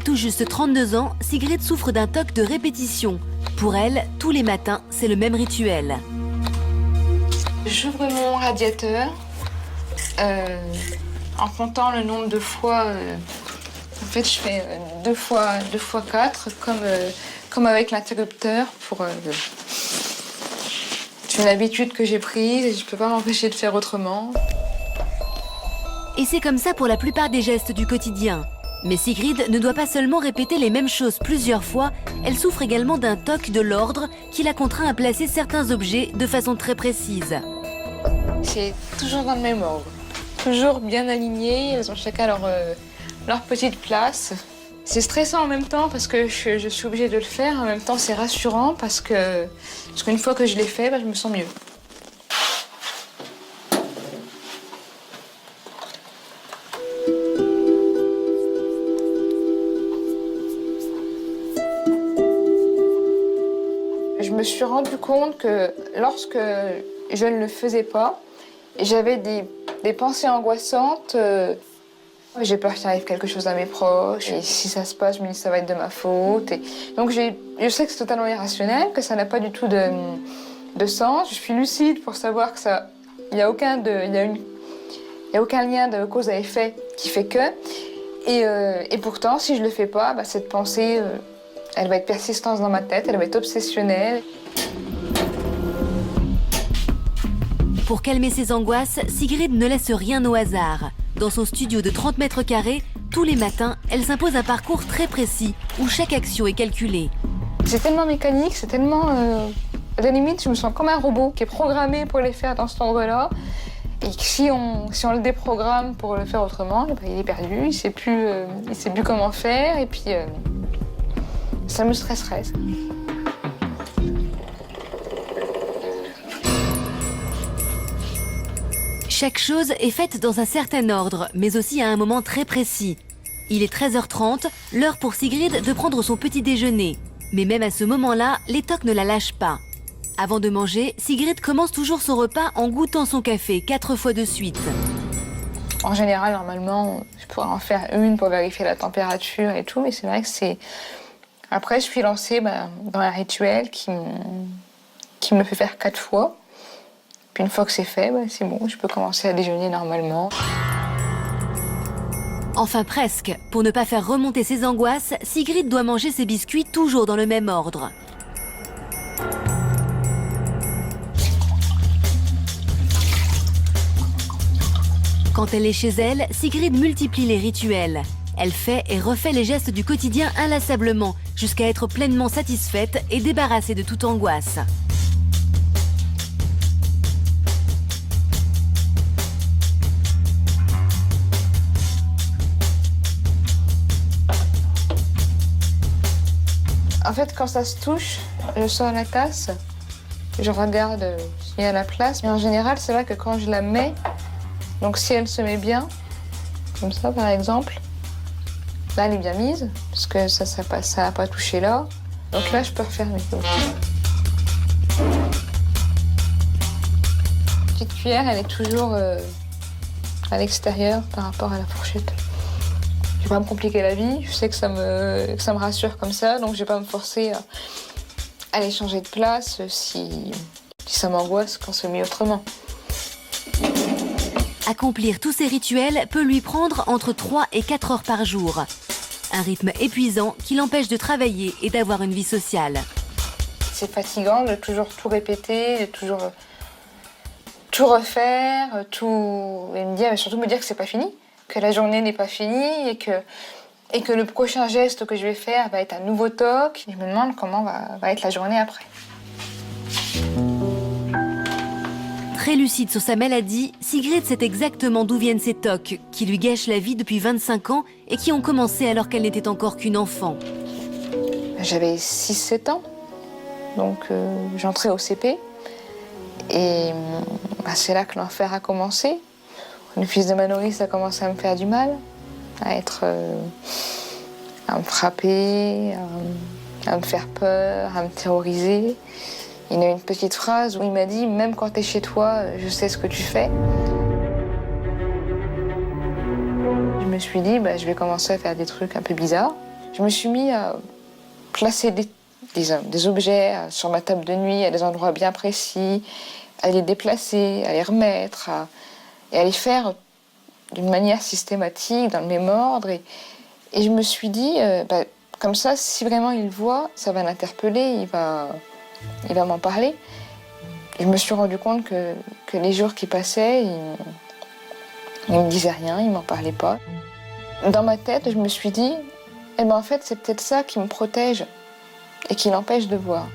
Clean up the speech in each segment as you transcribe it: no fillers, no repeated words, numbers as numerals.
tout juste 32 ans, Sigrid souffre d'un TOC de répétition. Pour elle, tous les matins, c'est le même rituel. J'ouvre mon radiateur en comptant le nombre de fois. En fait, je fais 2 fois 4, comme avec l'interrupteur. C'est une habitude que j'ai prise et je ne peux pas m'empêcher de faire autrement. Et c'est comme ça pour la plupart des gestes du quotidien. Mais Sigrid ne doit pas seulement répéter les mêmes choses plusieurs fois, elle souffre également d'un TOC de l'ordre qui la contraint à placer certains objets de façon très précise. C'est toujours dans le même ordre, toujours bien alignés, elles ont chacun leur petite place. C'est stressant en même temps parce que je suis obligée de le faire, en même temps c'est rassurant parce qu'une fois que je l'ai fait, je me sens mieux. Je me suis rendu compte que lorsque je ne le faisais pas, j'avais des pensées angoissantes. J'ai peur qu'il arrive quelque chose à mes proches. Et si ça se passe, je me dis que ça va être de ma faute. Et donc je sais que c'est totalement irrationnel, que ça n'a pas du tout de sens. Je suis lucide pour savoir que ça, il n'y a aucun lien de cause à effet qui fait que. Et pourtant, si je le fais pas, cette pensée, elle va être persistante dans ma tête, elle va être obsessionnelle. Pour calmer ses angoisses, Sigrid ne laisse rien au hasard. Dans son studio de 30 mètres carrés, tous les matins, elle s'impose un parcours très précis où chaque action est calculée. C'est tellement mécanique, c'est tellement... à la limite, je me sens comme un robot qui est programmé pour les faire dans cet endroit-là. Et que si on le déprogramme pour le faire autrement, il est perdu, il sait plus comment faire. Et puis, ça me stresserait. Chaque chose est faite dans un certain ordre, mais aussi à un moment très précis. Il est 13h30, l'heure pour Sigrid de prendre son petit déjeuner. Mais même à ce moment-là, les TOC ne la lâchent pas. Avant de manger, Sigrid commence toujours son repas en goûtant son café 4 fois de suite. En général, normalement, je pourrais en faire une pour vérifier la température et tout, mais c'est vrai que c'est... Après, je suis lancée dans un rituel qui me fait faire 4 fois. Puis une fois que c'est fait, c'est bon, je peux commencer à déjeuner normalement. Enfin presque. Pour ne pas faire remonter ses angoisses, Sigrid doit manger ses biscuits toujours dans le même ordre. Quand elle est chez elle, Sigrid multiplie les rituels. Elle fait et refait les gestes du quotidien inlassablement, jusqu'à être pleinement satisfaite et débarrassée de toute angoisse. En fait, quand ça se touche, je sors la tasse, je regarde s'il y a la place. Mais en général, c'est vrai que quand je la mets, donc si elle se met bien, comme ça par exemple, là elle est bien mise, parce que ça n'a pas touché là. Donc là, je peux refermer. La petite cuillère, elle est toujours à l'extérieur par rapport à la fourchette. Je vais pas me compliquer la vie, je sais que ça me rassure comme ça, donc je vais pas me forcer à aller changer de place si ça m'angoisse quand c'est mis autrement. Accomplir tous ces rituels peut lui prendre entre 3 et 4 heures par jour. Un rythme épuisant qui l'empêche de travailler et d'avoir une vie sociale. C'est fatigant de toujours tout répéter, de toujours tout refaire, et surtout me dire que c'est pas fini. Que la journée n'est pas finie et que le prochain geste que je vais faire va être un nouveau TOC. Je me demande comment va être la journée après. Très lucide sur sa maladie, Sigrid sait exactement d'où viennent ces TOC qui lui gâchent la vie depuis 25 ans et qui ont commencé alors qu'elle n'était encore qu'une enfant. J'avais 6-7 ans, donc j'entrais au CP. Et c'est là que l'enfer a commencé. Le fils de ma nourrice a commencé à me faire du mal, à me frapper, à me faire peur, à me terroriser. Il y a une petite phrase où il m'a dit « Même quand t'es chez toi, je sais ce que tu fais ». Je me suis dit je vais commencer à faire des trucs un peu bizarres. Je me suis mis à placer des objets sur ma table de nuit à des endroits bien précis, à les déplacer, à les remettre, et à les faire d'une manière systématique, dans le même ordre. Et je me suis dit, comme ça, si vraiment il voit, ça va l'interpeller, il va m'en parler. Et je me suis rendu compte que les jours qui passaient, il ne me disait rien, il ne m'en parlait pas. Dans ma tête, je me suis dit, en fait, c'est peut-être ça qui me protège et qui l'empêche de voir.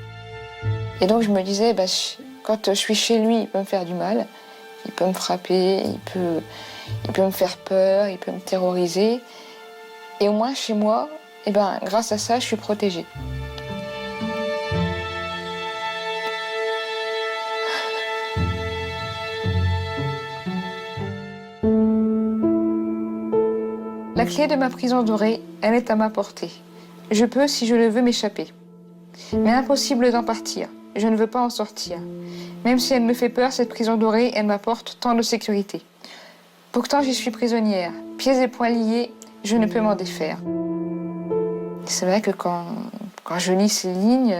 Et donc je me disais, quand je suis chez lui, il peut me faire du mal, il peut me frapper, il peut me faire peur, il peut me terroriser. Et au moins chez moi, grâce à ça, je suis protégée. La clé de ma prison dorée, elle est à ma portée. Je peux, si je le veux, m'échapper. Mais impossible d'en partir. Je ne veux pas en sortir. Même si elle me fait peur, cette prison dorée, elle m'apporte tant de sécurité. Pourtant, j'y suis prisonnière. Pieds et poings liés, je ne peux m'en défaire. C'est vrai que quand je lis ces lignes,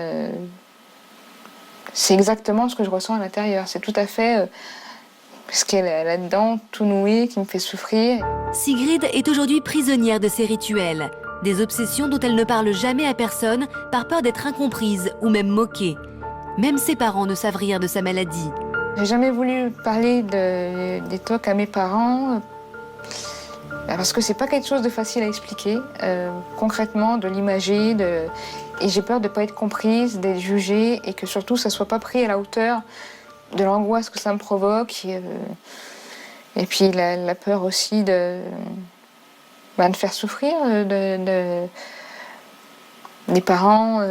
c'est exactement ce que je ressens à l'intérieur. C'est tout à fait ce qu'elle a là-dedans, tout noué, qui me fait souffrir. Sigrid est aujourd'hui prisonnière de ses rituels, des obsessions dont elle ne parle jamais à personne par peur d'être incomprise ou même moquée. Même ses parents ne savent rien de sa maladie. J'ai jamais voulu parler des TOC à mes parents parce que c'est pas quelque chose de facile à expliquer concrètement, de l'imager, et j'ai peur de pas être comprise, d'être jugée et que surtout ça soit pas pris à la hauteur de l'angoisse que ça me provoque et puis la peur aussi de faire souffrir les parents.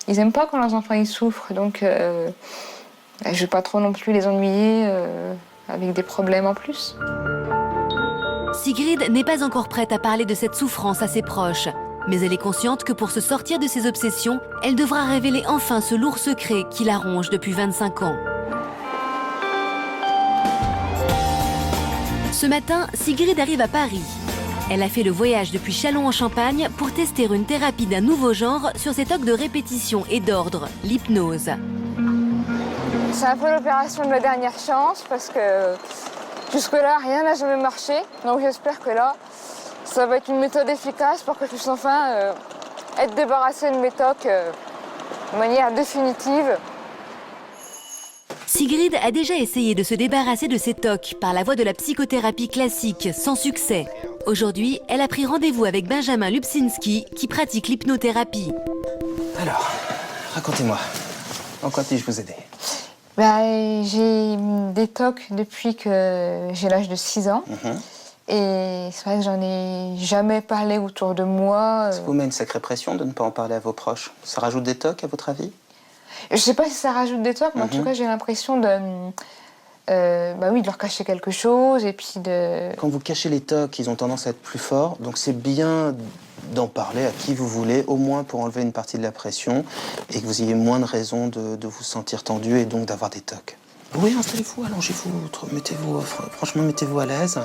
Ils aiment pas quand leurs enfants ils souffrent, donc je veux pas trop non plus les ennuyer avec des problèmes en plus. Sigrid n'est pas encore prête à parler de cette souffrance à ses proches, mais elle est consciente que pour se sortir de ses obsessions, elle devra révéler enfin ce lourd secret qui la ronge depuis 25 ans. Ce matin, Sigrid arrive à Paris. Elle a fait le voyage depuis Châlons-en-Champagne pour tester une thérapie d'un nouveau genre sur ses tocs de répétition et d'ordre, l'hypnose. C'est un peu l'opération de la dernière chance parce que jusque-là, rien n'a jamais marché. Donc j'espère que là, ça va être une méthode efficace pour que je puisse enfin être débarrassée de mes tocs de manière définitive. Sigrid a déjà essayé de se débarrasser de ses tocs par la voie de la psychothérapie classique, sans succès. Aujourd'hui, elle a pris rendez-vous avec Benjamin Lubczynski, qui pratique l'hypnothérapie. Alors, racontez-moi, en quoi puis-je vous aider? J'ai des tocs depuis que j'ai l'âge de 6 ans. Et c'est vrai que j'en ai jamais parlé autour de moi. Ça vous met une sacrée pression de ne pas en parler à vos proches. Ça rajoute des tocs, à votre avis? Je sais pas si ça rajoute des tocs, mais en tout cas, j'ai l'impression de leur cacher quelque chose et puis de... Quand vous cachez les tocs, ils ont tendance à être plus forts, donc c'est bien d'en parler à qui vous voulez, au moins pour enlever une partie de la pression et que vous ayez moins de raisons de vous sentir tendu et donc d'avoir des tocs. Oui, installez-vous, allongez-vous, mettez-vous à l'aise.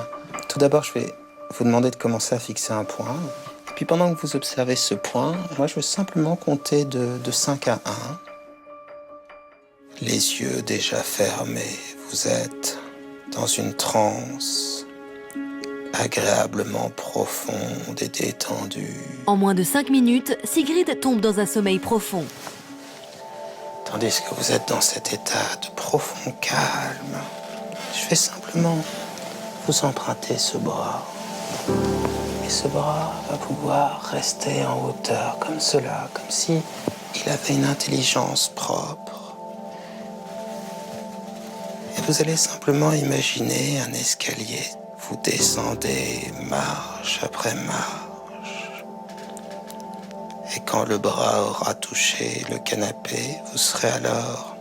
Tout d'abord, je vais vous demander de commencer à fixer un point. Et puis pendant que vous observez ce point, moi je veux simplement compter de 5 à 1. Les yeux déjà fermés, vous êtes dans une transe agréablement profonde et détendue. En moins de 5 minutes, Sigrid tombe dans un sommeil profond. Tandis que vous êtes dans cet état de profond calme, je vais simplement vous emprunter ce bras. Et ce bras va pouvoir rester en hauteur comme cela, comme si il avait une intelligence propre. Et vous allez simplement imaginer un escalier. Vous descendez marche après marche. Et quand le bras aura touché le canapé, vous serez alors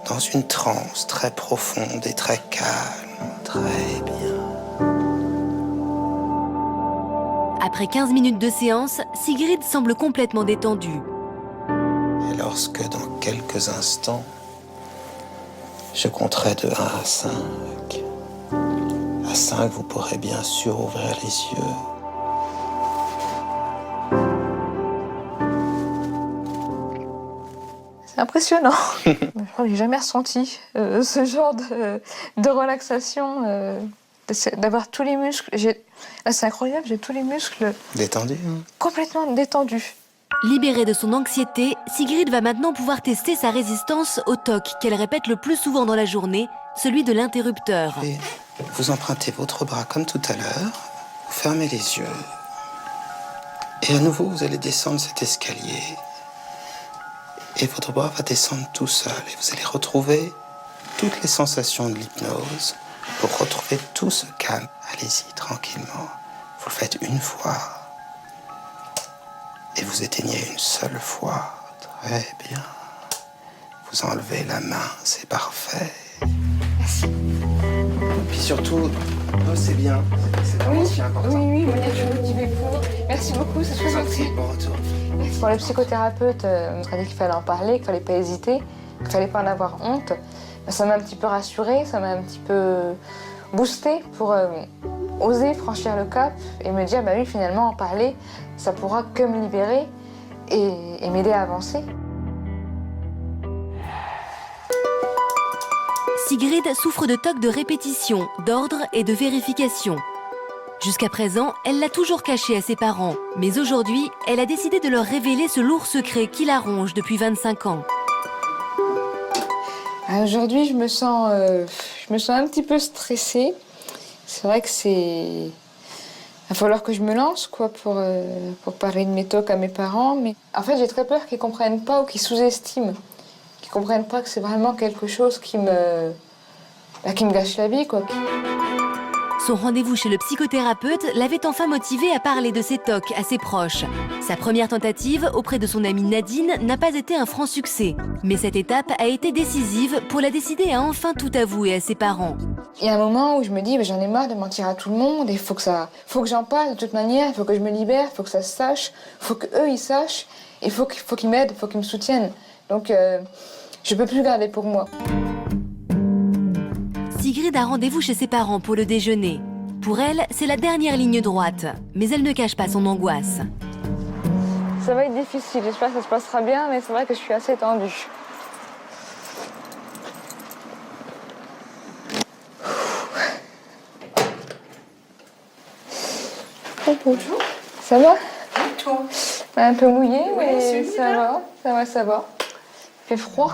dans une transe très profonde et très calme. Très bien. Après 15 minutes de séance, Sigrid semble complètement détendue. Et lorsque dans quelques instants, je compterai de 1 à 5. À 5, vous pourrez bien sûr ouvrir les yeux. impressionnant. Je crois que j'ai jamais ressenti ce genre de relaxation, d'avoir tous les muscles. Là, c'est incroyable, j'ai tous les muscles Détendu, hein. complètement détendus. Libérée de son anxiété, Sigrid va maintenant pouvoir tester sa résistance au TOC qu'elle répète le plus souvent dans la journée, celui de l'interrupteur. Et vous empruntez votre bras comme tout à l'heure, vous fermez les yeux, et à nouveau vous allez descendre cet escalier. Et votre bras va descendre tout seul, et vous allez retrouver toutes les sensations de l'hypnose pour retrouver tout ce calme. Allez-y, tranquillement. Vous le faites une fois. Et vous éteignez une seule fois. Très bien. Vous enlevez la main, c'est parfait. Merci. Puis surtout, bossez bien. C'est vraiment Oui, si important. oui, je suis motivée pour. Merci beaucoup, c'est très gentil. Bon retour. Pour le psychothérapeute, on nous a dit qu'il fallait en parler, qu'il fallait pas hésiter, qu'il fallait pas en avoir honte. Ça m'a un petit peu rassurée, ça m'a un petit peu boostée pour oser franchir le cap et me dire, bah oui, finalement, en parler, ça pourra que me libérer et m'aider à avancer. Sigrid souffre de TOC de répétition, d'ordre et de vérification. Jusqu'à présent, elle l'a toujours caché à ses parents, mais aujourd'hui, elle a décidé de leur révéler ce lourd secret qui la ronge depuis 25 ans. Aujourd'hui, je me sens un petit peu stressée. C'est vrai que il va falloir que je me lance pour parler de mes TOC à mes parents. Mais en fait, j'ai très peur qu'ils ne comprennent pas ou qu'ils sous-estiment. Qu'ils ne comprennent pas que c'est vraiment quelque chose qui me gâche la vie, quoi. Son rendez-vous chez le psychothérapeute l'avait enfin motivée à parler de ses TOC à ses proches. Sa première tentative auprès de son amie Nadine n'a pas été un franc succès. Mais cette étape a été décisive pour la décider à enfin tout avouer à ses parents. Il y a un moment où je me dis, j'en ai marre de mentir à tout le monde, et il faut que j'en parle de toute manière, il faut que je me libère, il faut que ça se sache, il faut qu'eux ils sachent, il faut qu'ils m'aident, il faut qu'ils me soutiennent. Donc je ne peux plus garder pour moi. Sigrid a rendez-vous chez ses parents pour le déjeuner. Pour elle, c'est la dernière ligne droite, mais elle ne cache pas son angoisse. Ça va être difficile, j'espère que ça se passera bien, mais c'est vrai que je suis assez tendue. Bonjour. Ça va? Et toi? Un peu mouillé, Oui, mais celui-là. ça va. Il fait froid.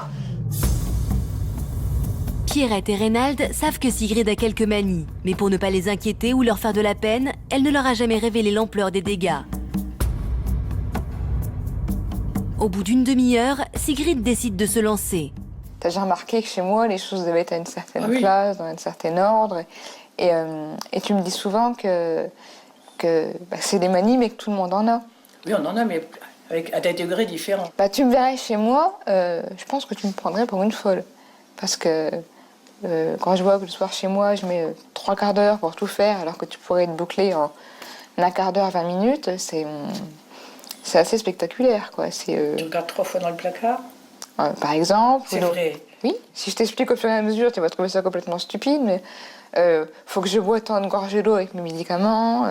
Pierrette et Reynald savent que Sigrid a quelques manies, mais pour ne pas les inquiéter ou leur faire de la peine, elle ne leur a jamais révélé l'ampleur des dégâts. Au bout d'une demi-heure, Sigrid décide de se lancer. T'as déjà remarqué que chez moi, les choses devaient être à une certaine Oui. place, dans un certain ordre. Et tu me dis souvent que c'est des manies, mais que tout le monde en a. Oui, on en a, mais à des degrés différents. Tu me verrais chez moi, je pense que tu me prendrais pour une folle. Parce que quand je vois que le soir chez moi, je mets 3 quarts d'heure pour tout faire, alors que tu pourrais être bouclé en 1 quart d'heure, 20 minutes, c'est assez spectaculaire, quoi. Tu regardes 3 fois dans le placard. Par exemple. C'est vrai. Oui, si je t'explique au fur et à mesure, tu vas trouver ça complètement stupide, mais faut que je bois tant de gorgées d'eau avec mes médicaments.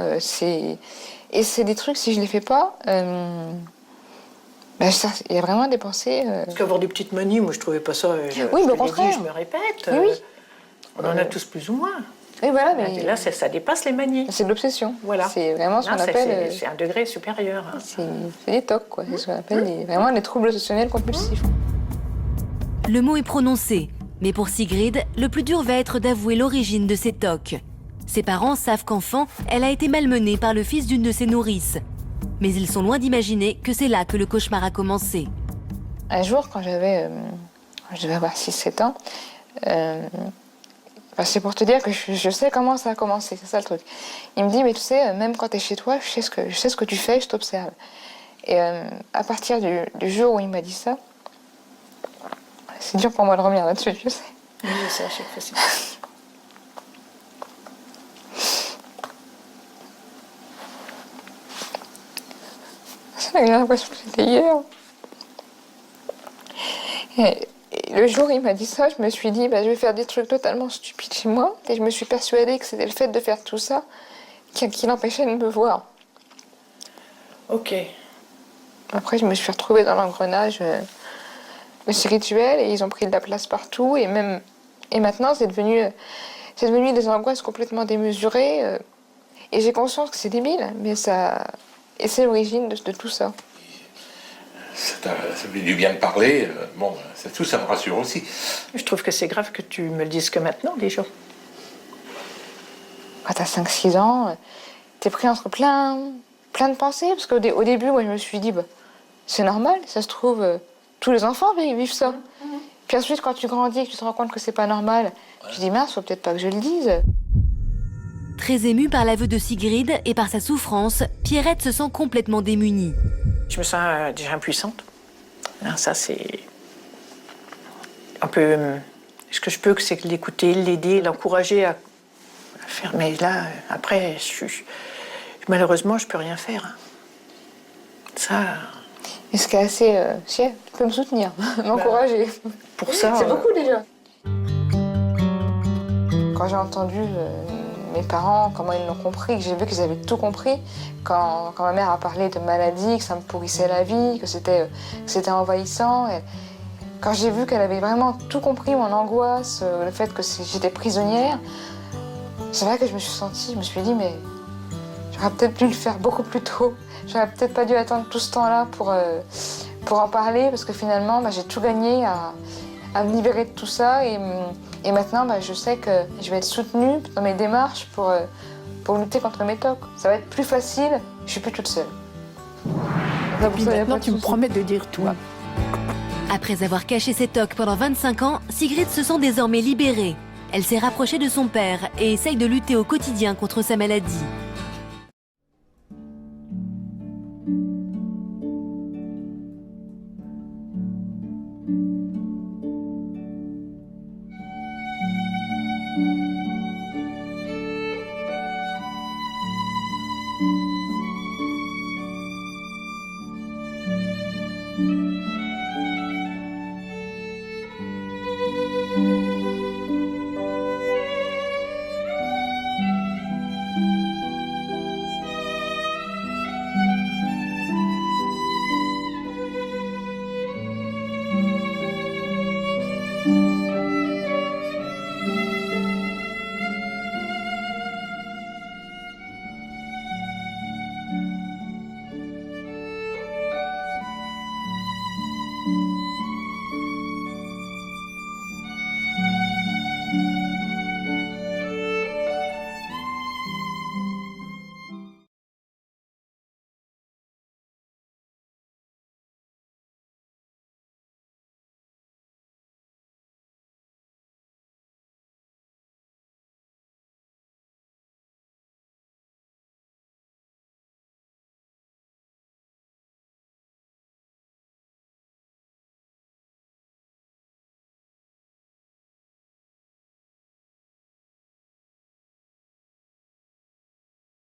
Et c'est des trucs, si je les fais pas, il y a vraiment des pensées. Parce qu'avoir des petites manies, moi je trouvais pas ça. Oui, mais au je te l'ai contraire. dit, je me répète. Oui. On en a tous plus ou moins. Oui, voilà, mais Et là, ça dépasse les manies. c'est de l'obsession. Voilà. C'est vraiment ce Là, qu'on appelle. c'est un degré supérieur. Hein. C'est des TOC, quoi. C'est ce qu'on appelle vraiment les troubles obsessionnels compulsifs. Le mot est prononcé, mais pour Sigrid, le plus dur va être d'avouer l'origine de ses TOC. Ses parents savent qu'enfant, elle a été malmenée par le fils d'une de ses nourrices. Mais ils sont loin d'imaginer que c'est là que le cauchemar a commencé. Un jour, quand je devais avoir 6-7 ans, c'est pour te dire que je sais comment ça a commencé, c'est ça le truc. Il me dit, mais tu sais, même quand tu es chez toi, je sais ce que tu fais, je t'observe. Et à partir du jour où il m'a dit ça, c'est dur pour moi de revenir là-dessus, je sais. Oui, c'est à chaque fois. J'ai l'impression que c'était hier. Et le jour où il m'a dit ça, je me suis dit, je vais faire des trucs totalement stupides chez moi. Et je me suis persuadée que c'était le fait de faire tout ça qui l'empêchait de me voir. Ok. Après, je me suis retrouvée dans l'engrenage spirituel et ils ont pris de la place partout. Et maintenant, c'est devenu des angoisses complètement démesurées. Et j'ai conscience que c'est débile, mais et c'est l'origine de tout ça. Ça fait du bien de parler. Bon, ça me rassure aussi. Je trouve que c'est grave que tu me le dises que maintenant, déjà. Quand t'as 5-6 ans, t'es pris entre plein de pensées. Parce qu'au début, moi, je me suis dit, bah, c'est normal, ça se trouve, tous les enfants vivent ça. Puis ensuite, quand tu grandis et que tu te rends compte que c'est pas normal, tu te dis, mince, faut peut-être pas que je le dise. Très émue par l'aveu de Sigrid et par sa souffrance, Pierrette se sent complètement démunie. Je me sens déjà impuissante. Alors ça, c'est un peu... ce que je peux, c'est l'écouter, l'aider, l'encourager à faire. Mais là, après, malheureusement, je peux rien faire. Hein. Ça... Et ce qui est assez... tu peux me soutenir, m'encourager. Pour ça... C'est beaucoup déjà. Quand j'ai entendu mes parents, comment ils l'ont compris, que j'ai vu qu'ils avaient tout compris, quand ma mère a parlé de maladie, que ça me pourrissait la vie, que c'était envahissant, et quand j'ai vu qu'elle avait vraiment tout compris, mon angoisse, le fait que j'étais prisonnière, c'est vrai que je me suis dit, mais j'aurais peut-être dû le faire beaucoup plus tôt. J'aurais peut-être pas dû attendre tout ce temps-là pour en parler, parce que finalement, j'ai tout gagné à me libérer de tout ça. Et maintenant, je sais que je vais être soutenue dans mes démarches pour lutter contre mes tocs. Ça va être plus facile, je suis plus toute seule. Et puis maintenant, tu me promets de dire toi. Après avoir caché ses tocs pendant 25 ans, Sigrid se sent désormais libérée. Elle s'est rapprochée de son père et essaye de lutter au quotidien contre sa maladie.